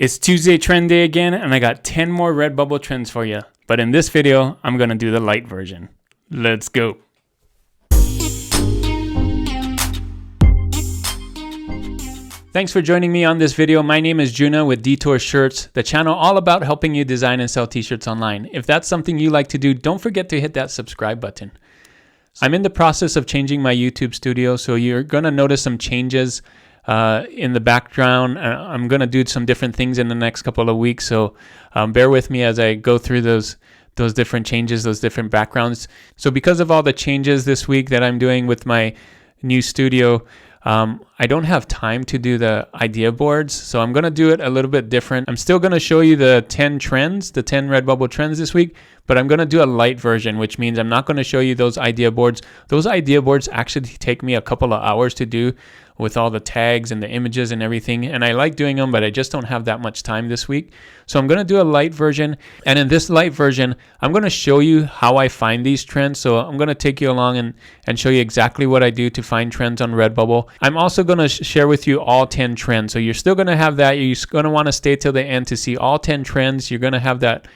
It's Tuesday Trend Day again, and I got 10 more RedBubble trends for you. But in this video, I'm going to do the light version. Let's go. Thanks for joining me on this video. My name is Juna with Detour Shirts, the channel all about helping you design and sell t-shirts online. If that's something you like to do, don't forget to hit that subscribe button. I'm in the process of changing my YouTube studio, so you're going to notice some changes in the background. I'm going to do some different things in the next couple of weeks, so bear with me as I go through those different changes, those different backgrounds. So because of all the changes this week that I'm doing with my new studio, I don't have time to do the idea boards, so I'm going to do it a little bit different. I'm still going to show you the 10 trends, the 10 RedBubble trends this week, but I'm going to do a light version, which means I'm not going to show you those idea boards. Those idea boards actually take me a couple of hours to do with all the tags and the images and everything, and I like doing them, but I just don't have that much time this week. So I'm going to do a light version, and in this light version, I'm going to show you how I find these trends. So I'm going to take you along and show you exactly what I do to find trends on RedBubble. I'm also going to share with you all 10 trends. So you're still going to have that. You're going to want to stay till the end to see all 10 trends. You're going to have that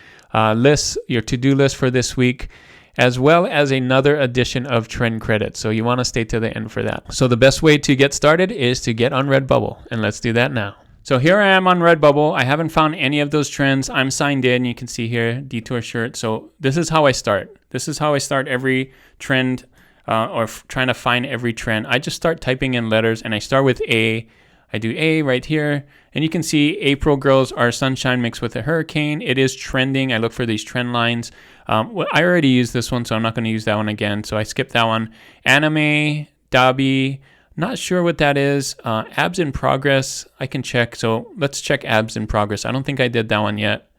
list, your to-do list for this week, as well as another edition of trend credits. So you want to stay to the end for that. So the best way to get started is to get on RedBubble, and let's do that now. So here I am on RedBubble. I haven't found any of those trends. I'm signed in. You can see here, Detour Shirt. So this is how I start. This is how I start every trend trying to find every trend. I just start typing in letters, and I start with A. I do A right here, and you can see April girls are sunshine mixed with a hurricane. It is trending. I look for these trend lines. I already used this one, so I'm not going to use that one again. So I skipped that one. Anime, Dabi, not sure what that is. Abs in progress, I can check. So let's check abs in progress. I don't think I did that one yet.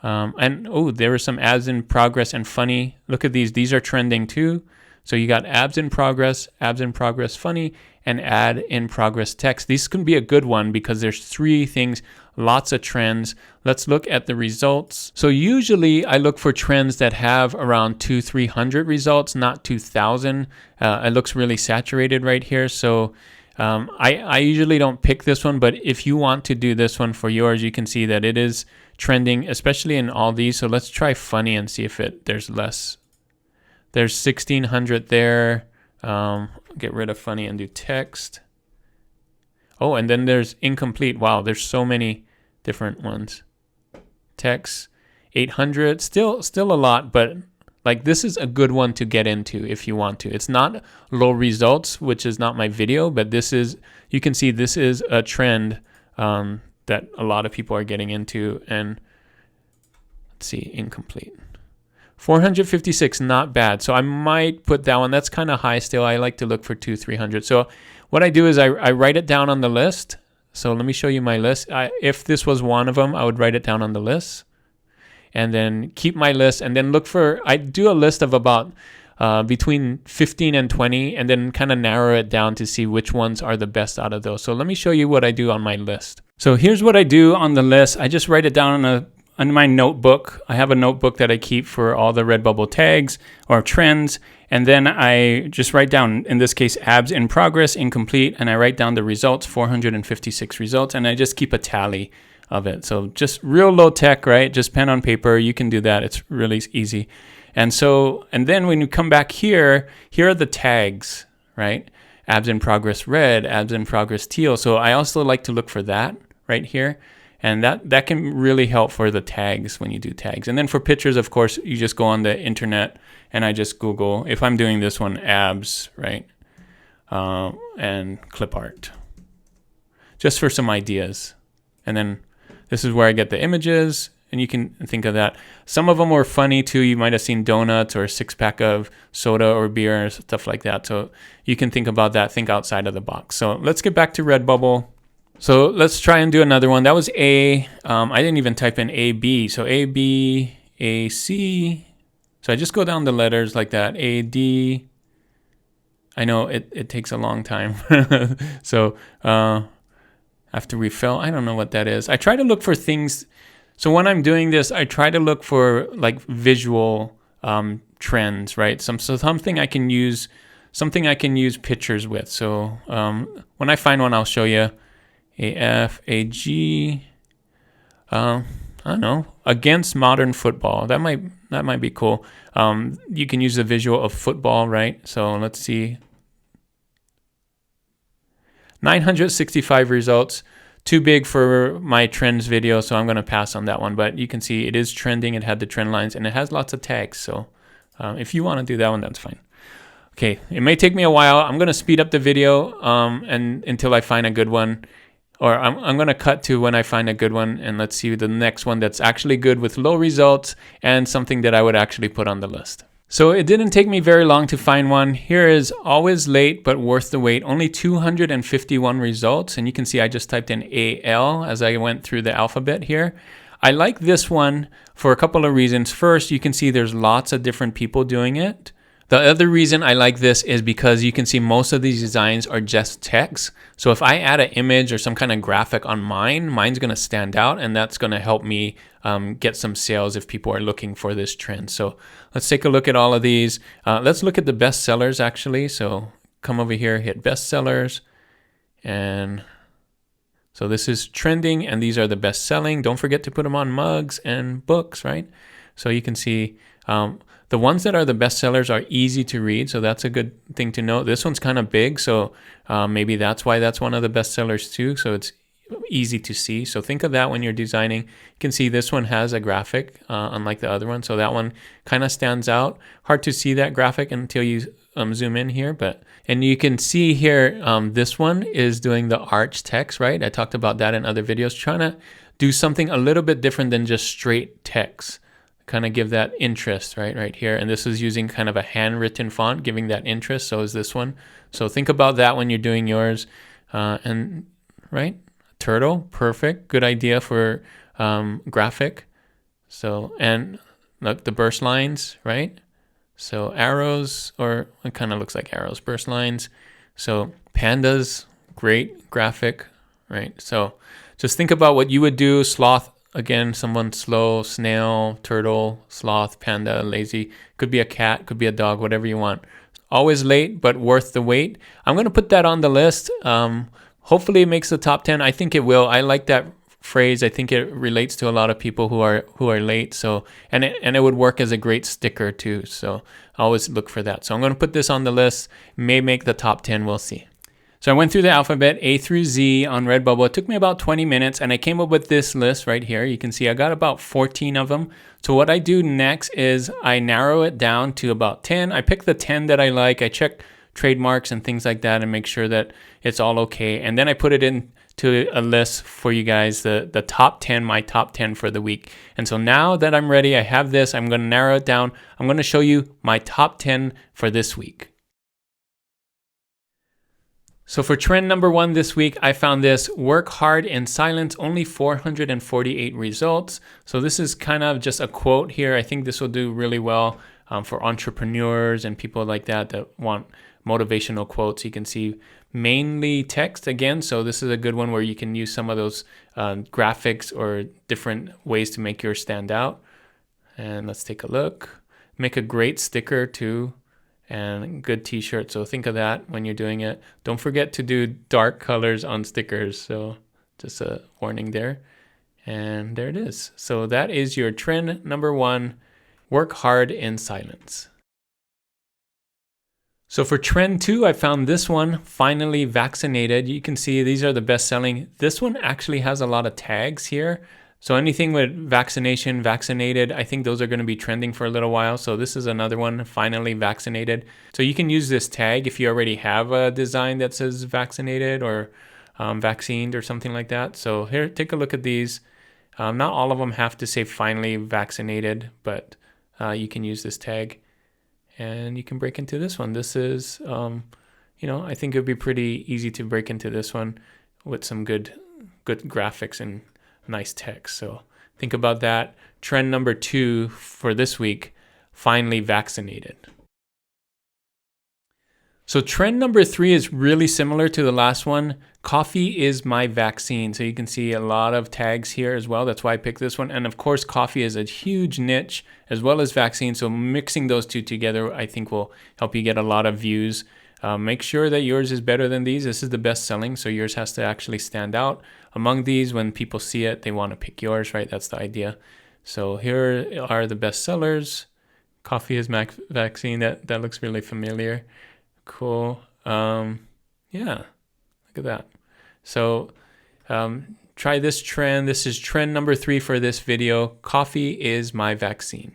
There were some abs in progress and funny. Look at these. These are trending too. So you got abs in progress funny, and ad in progress text. These can be a good one because there's 3 things, lots of trends. Let's look at the results. So usually I look for trends that have around 200-300 results, not 2,000. It looks really saturated right here. So I usually don't pick this one, but if you want to do this one for yours, you can see that it is trending, especially in all these. So let's try funny and see if there's less. There's 1,600 there. Get rid of funny and do text. Oh, and then there's incomplete. Wow, there's so many different ones. Text, 800. Still a lot, but like this is a good one to get into if you want to. It's not low results, which is not my video, but this is, you can see this is a trend that a lot of people are getting into. And let's see, incomplete. 456, not bad. So I might put that one. That's kind of high still. I like to look for 200-300. So what I do is I write it down on the list. So let me show you my list. If this was one of them, I would write it down on the list and then keep my list and then look for, I do a list of about between 15 and 20 and then kind of narrow it down to see which ones are the best out of those. So let me show you what I do on my list. So here's what I do on the list. I just write it down on my notebook. I have a notebook that I keep for all the RedBubble tags or trends. And then I just write down, in this case, abs in progress, incomplete. And I write down the results, 456 results. And I just keep a tally of it. So just real low tech, right? Just pen on paper. You can do that. It's really easy. And then when you come back here are the tags, right? Abs in progress red, abs in progress teal. So I also like to look for that right here. And that can really help for the tags when you do tags. And then for pictures, of course, you just go on the internet and I just Google, if I'm doing this one, abs, right? And clip art, just for some ideas. And then this is where I get the images, and you can think of that. Some of them were funny too. You might have seen donuts or a 6-pack of soda or beer or stuff like that. So you can think about that, think outside of the box. So let's get back to RedBubble. So let's try and do another one. That was A. I didn't even type in AB. So A, B, A, C. So I just go down the letters like that. A, D. I know it takes a long time. So after we fill, I don't know what that is. I try to look for things. So when I'm doing this, I try to look for like visual trends, right? Something I can use pictures with. So when I find one, I'll show you. A F, A G, I don't know, against modern football. That might be cool. You can use the visual of football, right? So let's see. 965 results. Too big for my trends video, so I'm going to pass on that one. But you can see it is trending. It had the trend lines, and it has lots of tags. So if you want to do that one, that's fine. Okay, it may take me a while. I'm going to speed up the video and until I find a good one. Or I'm going to cut to when I find a good one, and let's see the next one that's actually good with low results and something that I would actually put on the list. So it didn't take me very long to find one. Here is always late but worth the wait. Only 251 results, and you can see I just typed in AL as I went through the alphabet here. I like this one for a couple of reasons. First, you can see there's lots of different people doing it. The other reason I like this is because you can see most of these designs are just text. So if I add an image or some kind of graphic on mine's going to stand out, and that's going to help me get some sales if people are looking for this trend. So let's take a look at all of these. Let's look at the best sellers actually. So come over here, hit best sellers. And so this is trending, and these are the best selling. Don't forget to put them on mugs and books, right? So you can see the ones that are the best sellers are easy to read, so that's a good thing to know. This one's kind of big, so maybe that's why that's one of the best sellers too, so it's easy to see. So think of that when you're designing. You can see this one has a graphic, unlike the other one, so that one kind of stands out. Hard to see that graphic until you zoom in here, and you can see here, this one is doing the arch text, right? I talked about that in other videos, trying to do something a little bit different than just straight text. Kind of give that interest right here, and this is using kind of a handwritten font, giving that interest. So is this one. So think about that when you're doing yours. And right, turtle, perfect, good idea for graphic. So, and look, the burst lines, right? So arrows, or it kind of looks like arrows, burst lines. So pandas, great graphic, right? So just think about what you would do. Sloth, again, someone slow, snail, turtle, sloth, panda, lazy. Could be a cat, could be a dog, whatever you want. Always late, but worth the wait. I'm going to put that on the list. Hopefully it makes the top 10. I think it will. I like that phrase. I think it relates to a lot of people who are late. So, and it would work as a great sticker too. So I always look for that. So I'm going to put this on the list. May make the top 10. We'll see. So I went through the alphabet A through Z on RedBubble. It took me about 20 minutes, and I came up with this list right here. You can see I got about 14 of them. So what I do next is I narrow it down to about 10. I pick the 10 that I like. I check trademarks and things like that and make sure that it's all okay. And then I put it into a list for you guys, the top 10, my top 10 for the week. And so now that I'm ready, I have this. I'm going to narrow it down. I'm going to show you my top 10 for this week. So for trend number 1 this week, I found this: work hard in silence, only 448 results. So this is kind of just a quote here. I think this will do really well for entrepreneurs and people like that want motivational quotes. You can see mainly text again. So this is a good one where you can use some of those graphics or different ways to make yours stand out. And let's take a look. Make a great sticker too. And good t-shirt. So think of that when you're doing it. Don't forget to do dark colors on stickers. So just a warning there. And there it is. So that is your trend number 1, work hard in silence. So for trend 2, I found this one, finally vaccinated. You can see these are the best selling. This one actually has a lot of tags here. So anything with vaccination, vaccinated, I think those are going to be trending for a little while. So this is another one, finally vaccinated. So you can use this tag if you already have a design that says vaccinated or vaccinated or something like that. So here, take a look at these. Not all of them have to say finally vaccinated, but you can use this tag and you can break into this one. This is, I think it would be pretty easy to break into this one with some good graphics and nice text. So think about that. Trend number 2 for this week, finally vaccinated. So trend number 3 is really similar to the last one. Coffee is my vaccine. So you can see a lot of tags here as well. That's why I picked this one. And of course, coffee is a huge niche as well as vaccine. So mixing those two together, I think will help you get a lot of views. Make sure that yours is better than these. This is the best selling, so yours has to actually stand out. among these, when people see it, they want to pick yours, right? That's the idea. So here are the best sellers. Coffee is vaccine. That looks really familiar. Cool. Yeah, look at that. So try this trend. This is trend number 3 for this video. Coffee is my vaccine.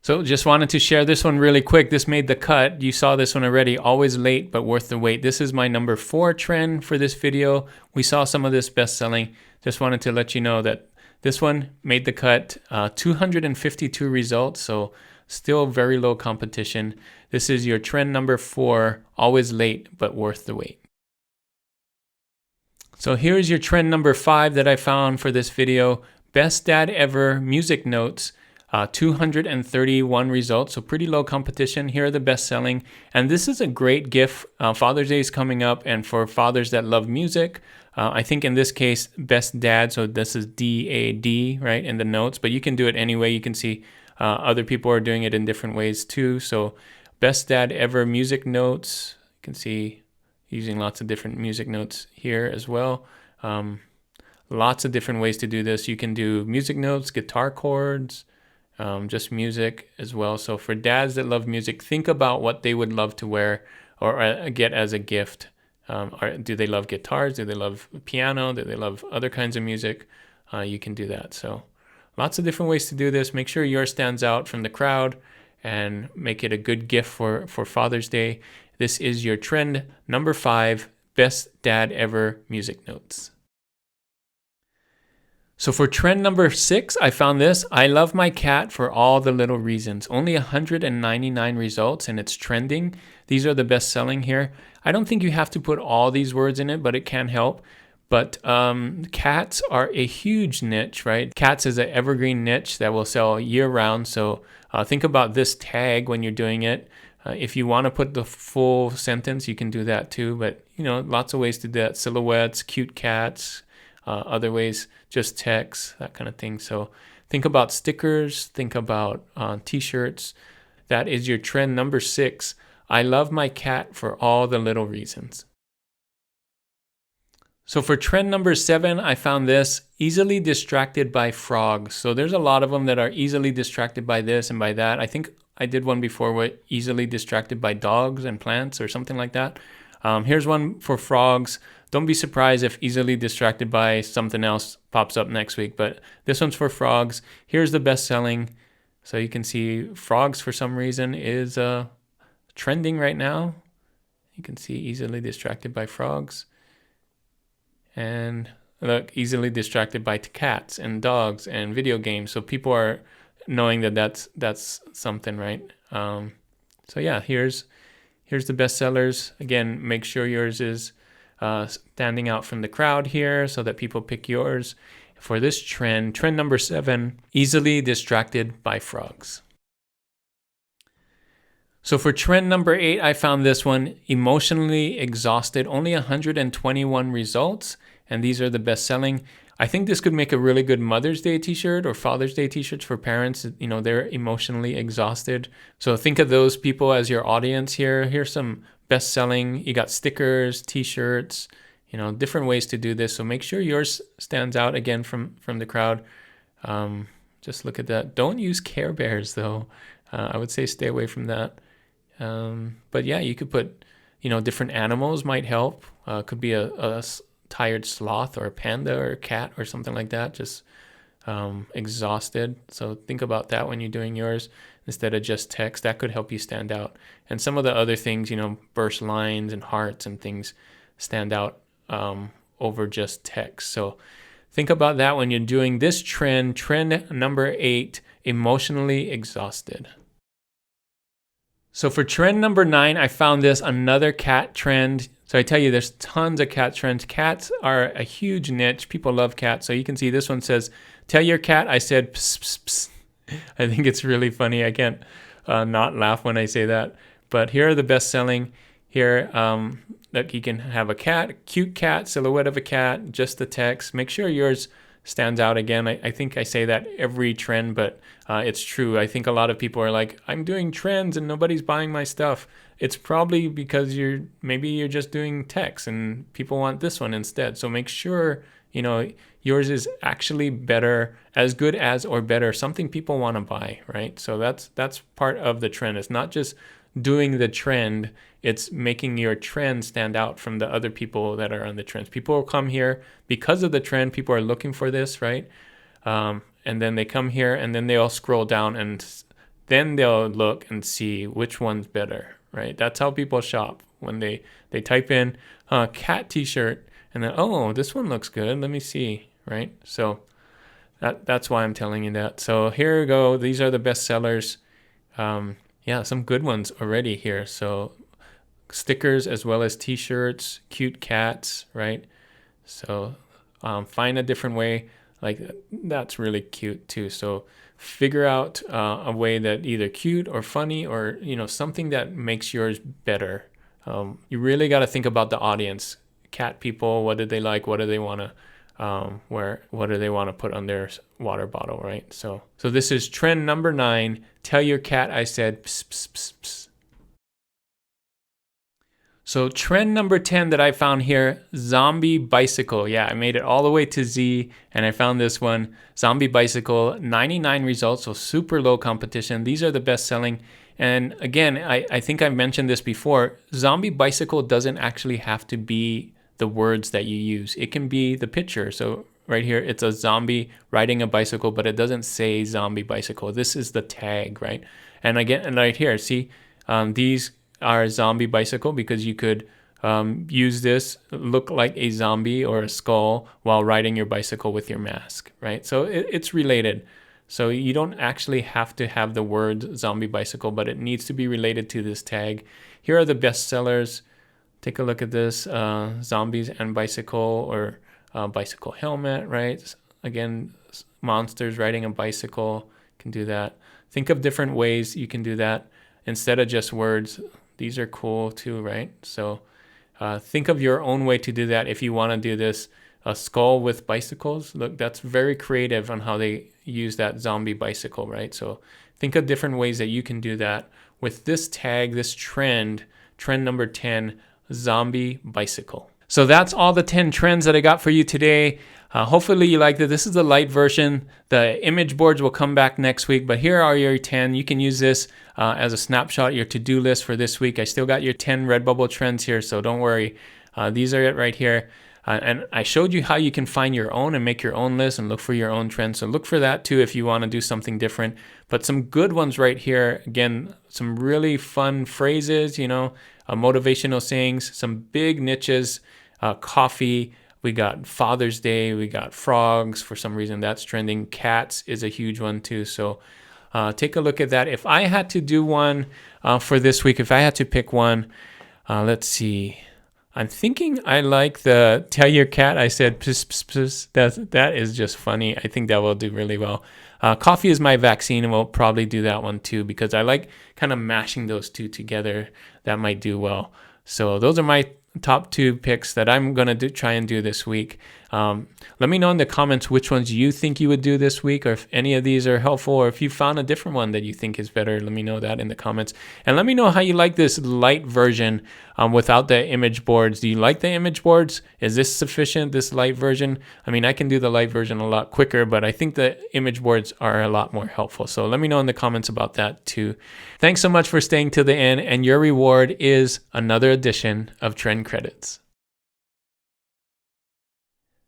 So just wanted to share this one really quick. This made the cut. You saw this one already. Always late, but worth the wait. This is my number 4 trend for this video. We saw some of this best selling. Just wanted to let you know that this one made the cut. 252 results, so still very low competition. This is your trend number 4. Always late, but worth the wait. So here's your trend number 5 that I found for this video. Best dad ever music notes. 231 results, so pretty low competition. Here are the best selling, and this is a great gift. Father's Day is coming up, and for fathers that love music, I think in this case, best dad, so this is DAD, right, in the notes, but you can do it anyway. You can see other people are doing it in different ways too. So best dad ever music notes, you can see using lots of different music notes here as well. Lots of different ways to do this. You can do music notes, guitar chords, just music as well. So for dads that love music, think about what they would love to wear or get as a gift. Do they love guitars? Do they love piano? Do they love other kinds of music? You can do that. So lots of different ways to do this. Make sure yours stands out from the crowd and make it a good gift for Father's Day. This is your trend number 5, best dad ever music notes. So for trend number 6, I found this. I love my cat for all the little reasons. Only 199 results, and it's trending. These are the best selling here. I don't think you have to put all these words in it, but it can help. But cats are a huge niche, right? Cats is an evergreen niche that will sell year round. So think about this tag when you're doing it. If you want to put the full sentence, you can do that too. But, lots of ways to do that. Silhouettes, cute cats, other ways, just text, that kind of thing. So think about stickers, think about t-shirts. That is your trend number 6. I love my cat for all the little reasons. So for trend number 7, I found this, easily distracted by frogs. So there's a lot of them that are easily distracted by this and by that. I think I did one before with easily distracted by dogs and plants or something like that. Here's one for frogs. Don't be surprised if easily distracted by something else pops up next week, but this one's for frogs. Here's the best selling. So you can see frogs for some reason is trending right now. You can see easily distracted by frogs. And look, easily distracted by cats and dogs and video games. So people are knowing that that's something, right? So yeah, here's the best sellers. Again, make sure yours is standing out from the crowd here so that people pick yours. For this trend number 7, easily distracted by frogs. So for trend number 8, I found this one, emotionally exhausted, only 121 results, and these are the best selling. I think this could make a really good Mother's Day t-shirt or Father's Day t-shirts for parents. They're emotionally exhausted. So think of those people as your audience here. Here's some best selling. You got stickers, t-shirts, different ways to do this. So make sure yours stands out again from the crowd. Just look at that. Don't use Care Bears though. I would say stay away from that. But yeah, you could put, different animals might help. Could be a tired sloth or a panda or a cat or something like that, just exhausted. So think about that when you're doing yours instead of just text. That could help you stand out. And some of the other things, burst lines and hearts and things stand out over just text. So think about that when you're doing this trend number 8, emotionally exhausted. So for trend number 9, I found this, another cat trend. So I tell you, there's tons of cat trends. Cats are a huge niche. People love cats. So you can see this one says, tell your cat I said pss, pss, pss. I think it's really funny. I can't not laugh when I say that. But here are the best selling. Here, look, you can have a cat, a cute cat, silhouette of a cat, just the text. Make sure yours stands out again. I think I say that every trend, but it's true. I think a lot of people are like, I'm doing trends and nobody's buying my stuff. It's probably because maybe you're just doing text and people want this one instead. So make sure, yours is actually better, as good as or better, something people want to buy, right? So that's part of the trend. It's not just doing the trend, it's making your trend stand out from the other people that are on the trends. People will come here because of the trend. People are looking for this, right? And then they come here and then they'll scroll down and then they'll look and see which one's better, right? That's how people shop. When they type in cat t-shirt and then, oh, this one looks good, let me see, right? So that's why I'm telling you that. So here we go. These are the best sellers. Yeah, some good ones already here. So stickers as well as t-shirts, cute cats, right? So find a different way. Like that's really cute too. So figure out a way that either cute or funny or something that makes yours better. You really got to think about the audience. Cat people, what do they like? What do they want to wear? What do they want to put on their water bottle, right? So this is trend number 9. Tell your cat I said pss, pss, pss, pss. So trend number 10 that I found here, zombie bicycle. Yeah, I made it all the way to Z and I found this one, zombie bicycle, 99 results, so super low competition. These are the best selling. And again, I think I mentioned this before, zombie bicycle doesn't actually have to be the words that you use. It can be the picture. So right here, it's a zombie riding a bicycle, but it doesn't say zombie bicycle. This is the tag, right? And again, and right here, see, these are zombie bicycle because you could use this, look like a zombie or a skull while riding your bicycle with your mask, right? So it's related. So you don't actually have to have the word zombie bicycle, but it needs to be related to this tag. Here are the best sellers. Take a look at this, zombies and bicycle or bicycle helmet, right? Again, monsters riding a bicycle, can do that. Think of different ways you can do that instead of just words. These are cool too, right? So think of your own way to do that. If you want to do this, a skull with bicycles, look, that's very creative on how they use that zombie bicycle, right? So think of different ways that you can do that with this tag, this trend number 10, zombie bicycle. So that's all the 10 trends that I got for you today. Hopefully you liked it. This is the light version. The image boards will come back next week, but here are your 10. You can use this as a snapshot, your to-do list for this week. I still got your 10 RedBubble trends here, so don't worry. These are it right here. And I showed you how you can find your own and make your own list and look for your own trends. So look for that too if you want to do something different. But some good ones right here. Again, some really fun phrases, motivational sayings, some big niches, coffee. We got Father's Day. We got frogs. For some reason, that's trending. Cats is a huge one too. So take a look at that. If I had to do one for this week, if I had to pick one, let's see. I'm thinking I like the tell your cat I said pss, pss, pss. That is just funny. I think that will do really well. Coffee is my vaccine, and we'll probably do that one too because I like kind of mashing those two together. That might do well. So those are my top 2 picks that I'm going to try and do this week. Let me know in the comments which ones you think you would do this week, or if any of these are helpful, or if you found a different one that you think is better. Let me know that in the comments. And let me know how you like this light version without the image boards. Do you like the image boards? Is this sufficient, this light version? I mean, I can do the light version a lot quicker, but I think the image boards are a lot more helpful. So let me know in the comments about that too. Thanks so much for staying to the end, and your reward is another edition of Trend Credits.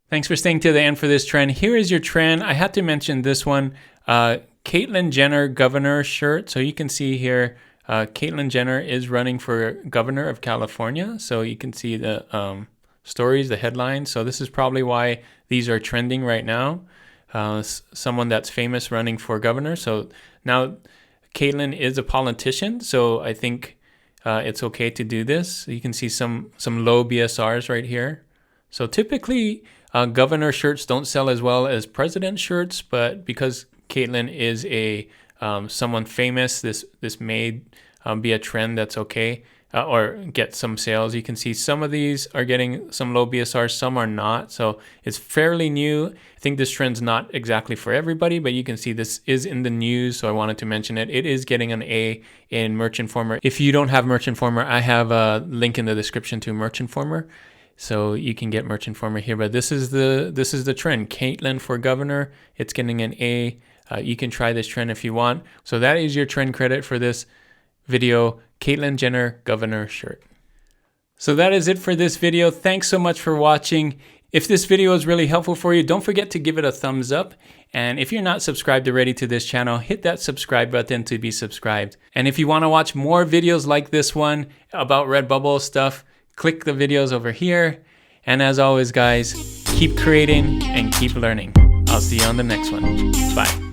Thanks for staying to the end for this trend. Here is your trend. I had to mention this one, Caitlyn Jenner governor shirt. So you can see here, Caitlyn Jenner is running for governor of California. So you can see the stories, the headlines. So this is probably why these are trending right now. Someone that's famous running for governor. So now Caitlyn is a politician. So I think it's okay to do this. You can see some low BSRs right here. So typically, governor shirts don't sell as well as president shirts, but because Caitlyn is a someone famous, this may be a trend that's okay. or get some sales. You can see some of these are getting some low BSR, some are not. So it's fairly new. I think this trend's not exactly for everybody, but you can see this is in the news, so I wanted to mention it. It is getting an A in Merch Informer. If you don't have Merch Informer, I have a link in the description to Merch Informer, so you can get Merch Informer here. But this is the trend. Caitlin for governor. It's getting an A. You can try this trend if you want. So that is your trend credit for this video, Caitlyn Jenner governor shirt. So that is it for this video. Thanks so much for watching. If this video is really helpful for you, don't forget to give it a thumbs up. And if you're not subscribed already to this channel, hit that subscribe button to be subscribed. And if you want to watch more videos like this one about RedBubble stuff, click the videos over here. And as always, guys, keep creating and keep learning. I'll see you on the next one. Bye.